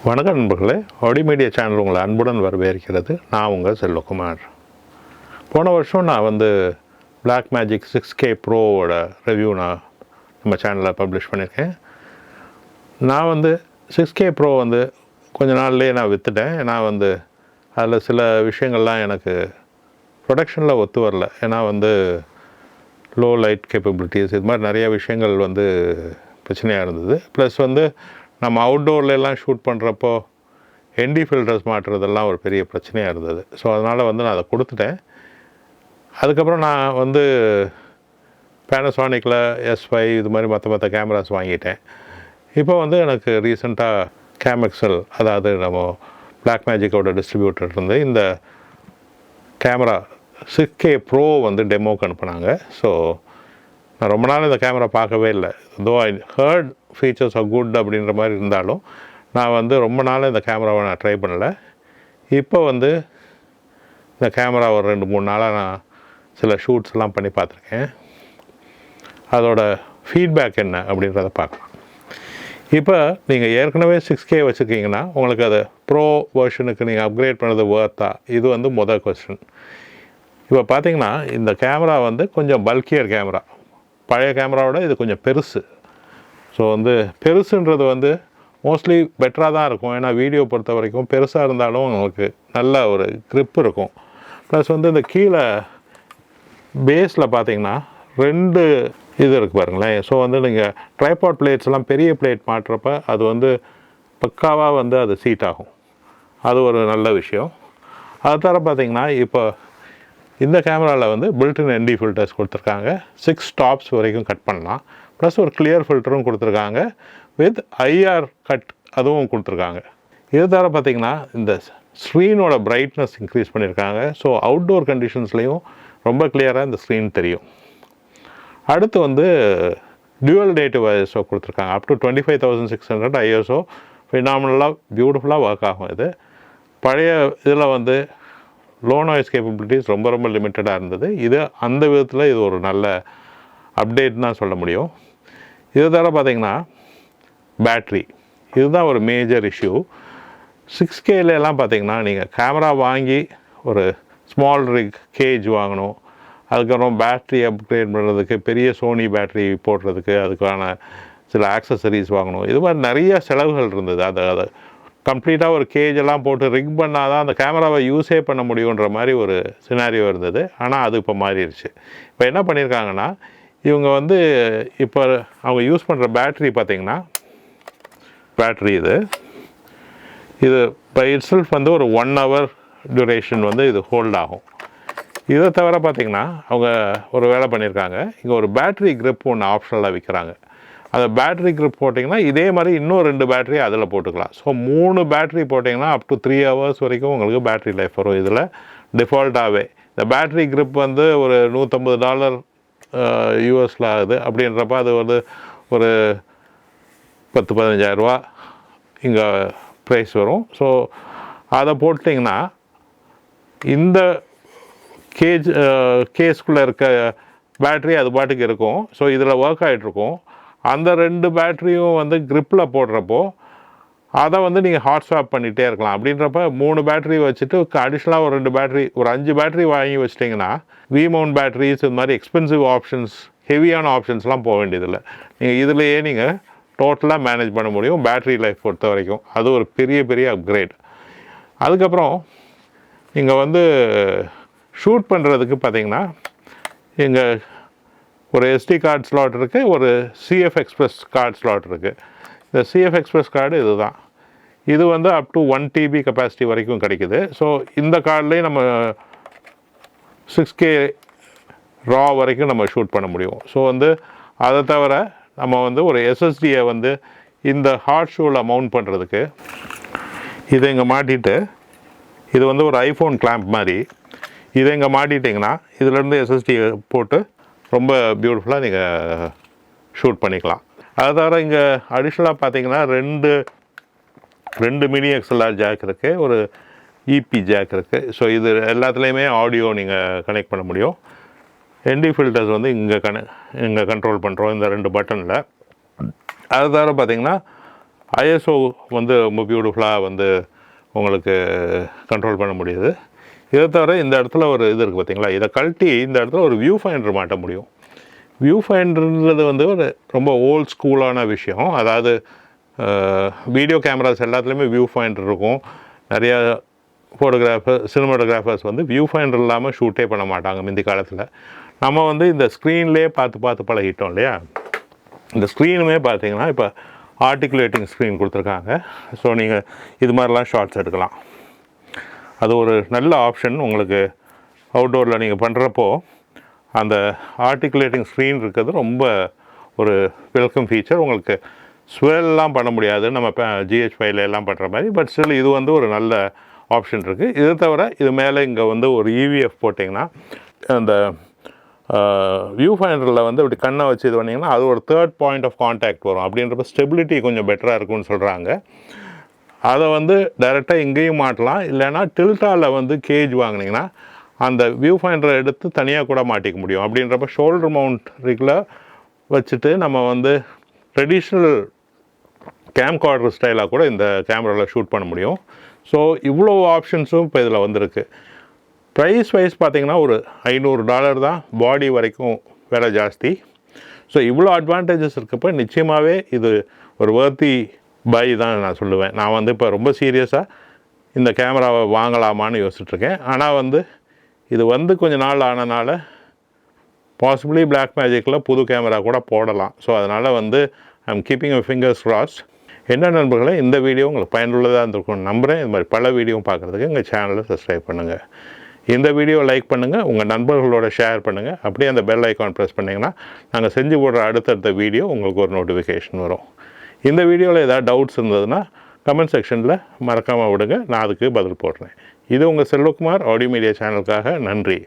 வணக்கம் நண்பர்களே, ஆடி media channel உங்களை அன்புடன் வரவேற்கிறது. நான் உங்கள் செல்வகுமார். போன வருஷம் நான் Blackmagic 6K ப்ரோவோட ரிவ்யூ நான் நம்ம சேனலில் பப்ளிஷ் பண்ணியிருக்கேன். நான் 6K ப்ரோ கொஞ்ச நாள்லேயே நான் விற்றுட்டேன். ஏன்னா அதில் சில விஷயங்கள்லாம் எனக்கு ப்ரொடக்ஷனில் ஒத்து வரல. ஏன்னா லோ லைட் கேப்பபிலிட்டிஸ் இது மாதிரி நிறைய விஷயங்கள் பிரச்சனையாக இருந்தது. ப்ளஸ் நம்ம அவுட்டோர்லாம் ஷூட் பண்ணுறப்போ என்டி ஃபில்டர்ஸ் மாட்டுறதெல்லாம் ஒரு பெரிய பிரச்சனையாக இருந்தது. ஸோ அதனால் நான் அதை கொடுத்துட்டேன். அதுக்கப்புறம் நான் பேனசானிக்கில் S5 இது மாதிரி மற்ற கேமராஸ் வாங்கிட்டேன். இப்போ எனக்கு ரீசெண்டாக கேமெக்ஸல், அதாவது நம்ம Blackmagicோட டிஸ்ட்ரிபியூட்டர் இந்த கேமரா 6K ப்ரோ டெமோக்கு அனுப்புனாங்க. ஸோ நான் ரொம்ப நாள் இந்த கேமரா பார்க்கவே இல்லை. தோ I heard features are good அப்படின்ற மாதிரி இருந்தாலும் நான் ரொம்ப நாள் இந்த கேமராவை நான் ட்ரை பண்ணலை. இப்போ இந்த கேமரா ஒரு 2-3 நாளாக நான் சில ஷூட்ஸ்லாம் பண்ணி பார்த்துருக்கேன். அதோட ஃபீட்பேக் என்ன அப்படின்றத பார்க்கலாம். இப்போ நீங்கள் ஏற்கனவே 6K வச்சுருக்கீங்கன்னா உங்களுக்கு அது ப்ரோ வெர்ஷனுக்கு நீங்கள் அப்கிரேட் பண்ணுறது வர்த்தா? இது முதல் கொஸ்டின். இப்போ பார்த்தீங்கன்னா இந்த கேமரா கொஞ்சம் பல்கியர் கேமரா. பழைய கேமராவோட இது கொஞ்சம் பெருசு. ஸோ பெருசுன்றது மோஸ்ட்லி பெட்டராக தான் இருக்கும். ஏன்னா வீடியோ பொறுத்த வரைக்கும் பெருசாக இருந்தாலும் உங்களுக்கு நல்ல ஒரு க்ரிப் இருக்கும். ப்ளஸ் இந்த கீழே பேஸில் பார்த்தீங்கன்னா 2 இது இருக்குது பாருங்களேன். ஸோ நீங்கள் ட்ரைபாட் பிளேட்ஸ்லாம் பெரிய பிளேட் மாட்டுறப்ப அது பக்காவாக அது சீட் ஆகும். அது ஒரு நல்ல விஷயம். அது தவிர பார்த்தீங்கன்னா இப்போ இந்த கேமராவில் பில்ட்இன் என்டி ஃபில்டர்ஸ் கொடுத்துருக்காங்க. 6 ஸ்டாப்ஸ் வரைக்கும் கட் பண்ணலாம். ப்ளஸ் ஒரு கிளியர் ஃபில்டரும் கொடுத்துருக்காங்க வித் ஐஆர் கட், அதுவும் கொடுத்துருக்காங்க. இது தவிர பார்த்திங்கன்னா இந்த ஸ்க்ரீனோட பிரைட்னஸ் இன்க்ரீஸ் பண்ணியிருக்காங்க. ஸோ அவுட்டோர் கண்டிஷன்ஸ்லேயும் ரொம்ப கிளியராக இந்த ஸ்க்ரீன் தெரியும். அடுத்து டியூவல் நேட்டிவ் ஐஎஸ்ஓ கொடுத்துருக்காங்க. அப் டு 25,600 ஐஎஸ்ஓ ஃபினாமினலாக பியூட்டிஃபுல்லாக ஒர்க் ஆகும். இது பழைய இதில் லோ நாய்ஸ் கேப்பபிலிட்டிஸ் ரொம்ப ரொம்ப லிமிட்டடாக இருந்தது. இது அந்த விதத்தில் இது ஒரு நல்ல அப்டேட் தான் சொல்ல முடியும். இது தவிர பார்த்திங்கன்னா பேட்ரி, இதுதான் ஒரு மேஜர் இஷ்யூ. 6Kலாம் பார்த்திங்கன்னா நீங்கள் கேமரா வாங்கி ஒரு ஸ்மால் ரிக் கேஜ் வாங்கணும். அதுக்கப்புறம் பேட்ரி அப்கிரேட் பண்ணுறதுக்கு பெரிய சோனி பேட்ரி போடுறதுக்கு அதுக்கான சில ஆக்சசரிஸ் வாங்கணும். இது மாதிரி நிறைய செலவுகள் இருந்தது. அதை கம்ப்ளீட்டாக ஒரு கேஜெல்லாம் போட்டு ரிக் பண்ணால் தான் அந்த கேமராவை யூஸே பண்ண முடியுன்ற மாதிரி ஒரு சினாரியோ இருந்தது. ஆனால் அது இப்போ மாறிடுச்சு. இப்போ என்ன பண்ணியிருக்காங்கன்னா இவங்க இப்போ அவங்க யூஸ் பண்ணுற பேட்ரி பார்த்திங்கன்னா பேட்ரி இது பை இட் செல்ஃப் ஒரு 1 hour டியூரேஷன் இது ஹோல்ட் ஆகும். இதை தவிர பார்த்திங்கன்னா அவங்க ஒரு வேலை பண்ணியிருக்காங்க. இங்கே ஒரு பேட்ரி க்ரிப் ஒன்று ஆப்ஷனலாக விற்கிறாங்க. அந்த பேட்ரி க்ரிப் போட்டிங்கன்னா இதே மாதிரி இன்னும் 2 பேட்ரி அதில் போட்டுக்கலாம். ஸோ 3 பேட்ரி போட்டிங்கன்னா அப் டு 3 hours வரைக்கும் உங்களுக்கு பேட்ரி லைஃப் வரும். இதில் டிஃபால்ட்டாகவே இந்த பேட்ரி க்ரிப் ஒரு $150 யூஎஸில் ஆகுது. அப்படின்றப்ப அது ஒரு 10-15,000 ரூபா இங்கே ப்ரைஸ் வரும். ஸோ அதை போட்டிங்கன்னா இந்த கேஸ்குள்ளே இருக்க பேட்ரி அது பாட்டுக்கு இருக்கும். ஸோ இதில் ஒர்க் ஆகிட்ருக்கும். அந்த 2 பேட்ரியும் க்ரிப்பில் போடுறப்போ அதை நீங்கள் ஹாட் ஸ்வாப் பண்ணிகிட்டே இருக்கலாம். அப்படின்றப்ப 3 பேட்ரி வச்சுட்டு அடிஷ்னலாக ஒரு 2 பேட்ரி, ஒரு 5 பேட்ரி வாங்கி வச்சிட்டிங்கன்னா ரீமவுண்ட் பேட்ரிஸ் இது மாதிரி எக்ஸ்பென்சிவ் ஆப்ஷன்ஸ், ஹெவியான ஆப்ஷன்ஸ்லாம் போக வேண்டியதில்லை. நீங்கள் இதிலையே நீங்கள் டோட்டலாக மேனேஜ் பண்ண முடியும் பேட்ரி லைஃப் பொறுத்த வரைக்கும். அது ஒரு பெரிய பெரிய அப்கிரேட். அதுக்கப்புறம் நீங்கள் ஷூட் பண்ணுறதுக்கு பார்த்திங்கன்னா இங்கே ஒரு SD கார்டு ஸ்லாட் இருக்குது, ஒரு CF எக்ஸ்பிரஸ் கார்டு ஸ்லாட் இருக்குது. இந்த CF எக்ஸ்பிரஸ் கார்டு இது அப் டு 1 TB கெப்பாசிட்டி வரைக்கும் கிடைக்குது. ஸோ இந்த கார்டுலேயே நம்ம 6K ரா வரைக்கும் நம்ம ஷூட் பண்ண முடியும். ஸோ அதை தவிர நம்ம ஒரு SSDயை இந்த ஹார்ட் ஷூவில் மவுண்ட் பண்ணுறதுக்கு இதை இங்கே மாட்டிட்டு, இது ஒரு ஐஃபோன் கிளாம்ப் மாதிரி, இதை இங்கே மாட்டிட்டிங்கன்னா இதிலேருந்து SSD போட்டு ரொம்ப பியூட்டிஃபுல்லாக நீங்கள் ஷூட் பண்ணிக்கலாம். அது தவிர இங்கே அடிஷ்னலாக பார்த்தீங்கன்னா 2 மினி XLR ஜாக் இருக்குது, ஒரு EP ஜாக் இருக்குது. ஸோ இது எல்லாத்துலேயுமே ஆடியோ நீங்கள் கனெக்ட் பண்ண முடியும். என்டி ஃபில்டர்ஸ் இங்கே கண்ட்ரோல் பண்ணுறோம் இந்த 2 பட்டனில். அது தவிர பார்த்திங்கன்னா ஐஎஸ்ஓ வந்து ரொம்ப பியூட்டிஃபுல்லாக வந்து உங்களுக்கு கண்ட்ரோல் பண்ண முடியுது. இதை தவிர இந்த இடத்துல ஒரு இது இருக்குது பார்த்தீங்களா, இதை கழட்டி இந்த இடத்துல ஒரு வியூ ஃபைண்டர் மாட்ட முடியும். வியூ ஃபைண்டர்ன்றது வந்து ஒரு ரொம்ப ஓல்ட் ஸ்கூலான விஷயம். அதாவது வீடியோ கேமராஸ் எல்லாத்துலேயுமே வியூ ஃபைண்டர் இருக்கும். நிறையா சினிமாட்டோகிராஃபர்ஸ் வந்து வியூ ஃபைண்டர் இல்லாமல் ஷூட்டே பண்ண மாட்டாங்க முந்தி காலத்தில். நம்ம வந்து இந்த ஸ்க்ரீன்லேயே பார்த்து பழகிட்டோம் இல்லையா. இந்த ஸ்க்ரீனுமே பார்த்தீங்கன்னா இப்போ ஆர்டிகுலேட்டிங் ஸ்க்ரீன் கொடுத்துருக்காங்க. ஸோ நீங்கள் இது மாதிரிலாம் ஷார்ட்ஸ் எடுக்கலாம். அது ஒரு நல்ல ஆப்ஷன் உங்களுக்கு. அவுட்டோரில் நீங்கள் பண்ணுறப்போ அந்த ஆர்டிகுலேட்டிங் ஸ்க்ரீன் இருக்கிறது ரொம்ப ஒரு வெல்கம் ஃபீச்சர். உங்களுக்கு ஸ்வெல்லாம் பண்ண முடியாது நம்ம இப்போ GH5 எல்லாம் பண்ணுற மாதிரி. பட் ஸ்டில் இது வந்து ஒரு நல்ல ஆப்ஷன் இருக்குது. இதை தவிர இது மேலே இங்கே வந்து ஒரு EVF போட்டிங்கன்னா அந்த வியூ ஃபைண்டரில் வந்து இப்படி கண்ணை வச்சு இது பண்ணிங்கன்னா அது ஒரு தேர்ட் பாயிண்ட் ஆஃப் கான்டாக்ட் வரும். அப்படின்றப்ப ஸ்டெபிலிட்டி கொஞ்சம் பெட்டராக இருக்கும்னு சொல்கிறாங்க. அதை வந்து டைரெக்டாக இங்கேயும் மாட்டலாம். இல்லைன்னா டில்டாவில் வந்து கேஜ் வாங்கினீங்கன்னா அந்த வியூ ஃபைண்டரை எடுத்து தனியாக கூட மாட்டிக்க முடியும். அப்படின்றப்ப ஷோல்டர் மவுண்ட் ரிக்கில் வச்சுட்டு நம்ம வந்து ட்ரெடிஷ்னல் கேம்கார்டர் ஸ்டைலாக கூட இந்த கேமராவில் ஷூட் பண்ண முடியும். ஸோ இவ்வளோ ஆப்ஷன்ஸும் இப்போ இதில் வந்திருக்கு. ப்ரைஸ் வைஸ் பார்த்திங்கன்னா ஒரு $500 தான், பாடி வரைக்கும் விலை ஜாஸ்தி. ஸோ இவ்வளோ அட்வான்டேஜஸ் இருக்கப்போ நிச்சயமாகவே இது ஒரு வர்த்தி பை தான் நான் சொல்லுவேன். நான் வந்து இப்போ ரொம்ப சீரியஸாக இந்த கேமராவை வாங்கலாமான்னு யோசிச்சுட்ருக்கேன். ஆனால் வந்து இது வந்து கொஞ்சம் நாள் ஆனனால பாசிபிளி Blackmagicல புது கேமரா கூட போடலாம். ஸோ அதனால் வந்து ஐம் கீப்பிங் ஃபிங்கர்ஸ் கிராஸ்ட். என்ன நண்பர்களே, இந்த வீடியோ உங்களுக்கு பயனுள்ளதாக இருந்திருக்கும்னு நம்புகிறேன். இது மாதிரி பல வீடியோ பார்க்குறதுக்கு எங்கள் சேனலை சப்ஸ்கிரைப் பண்ணுங்கள். இந்த வீடியோ லைக் பண்ணுங்கள், உங்கள் நண்பர்களோட ஷேர் பண்ணுங்கள். அப்படியே அந்த பெல் ஐக்கான் ப்ரெஸ் பண்ணிங்கன்னா நாங்கள் செஞ்சு போடுற அடுத்தடுத்த வீடியோ உங்களுக்கு ஒரு நோட்டிஃபிகேஷன் வரும். இந்த வீடியோவில் ஏதாவது டவுட்ஸ் இருந்ததுன்னா கமெண்ட் செக்ஷனில் மறக்காமல் விடுங்க, நான் அதுக்கு பதில் போடுறேன். இது உங்கள் செல்வகுமார் ஆடியோ மீடியா சேனலுக்காக. நன்றி.